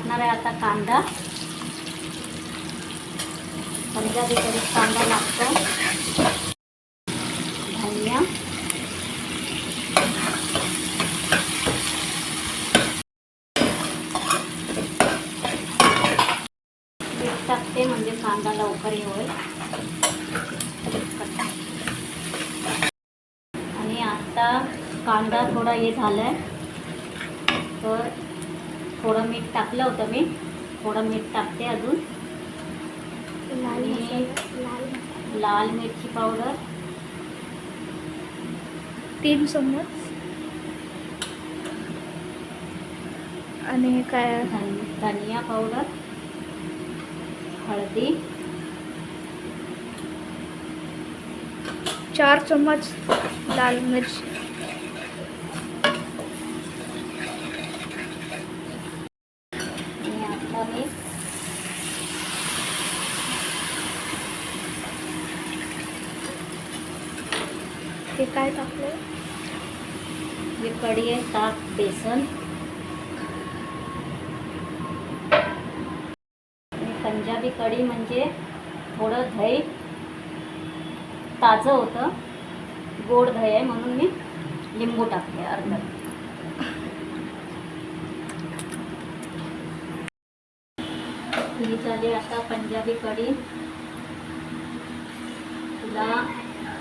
टाकणार आहे आता कांदा. पंजाबी कढीत कांदा लागतो. धनिया, मीठ टाकते म्हणजे कांदा लवकर होईल. आणि आता कांदा थोडा हे झालाय तर थोडं मीठ टाकलं होतं मी. थोडं मीठ टाकते अजून. आणि लाल मिरची पावडर 3 चम्मच. आणि काय धनिया पावडर, हळदी 4 चम्मच, लाल मिर्च. आणि आता मी ते काय टाकलं? ही कढी आहे, ताक, बेसन. आणि पंजाबी कढी म्हणजे थोडं दही ताजं होतं, गोड दही आहे म्हणून मी लिंबू टाकते अर्धा. ही झाली आता पंजाबी कढी. तुला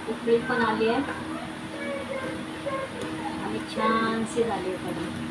उकळी पण आली आहे आणि छानशी झाली आहे कढी.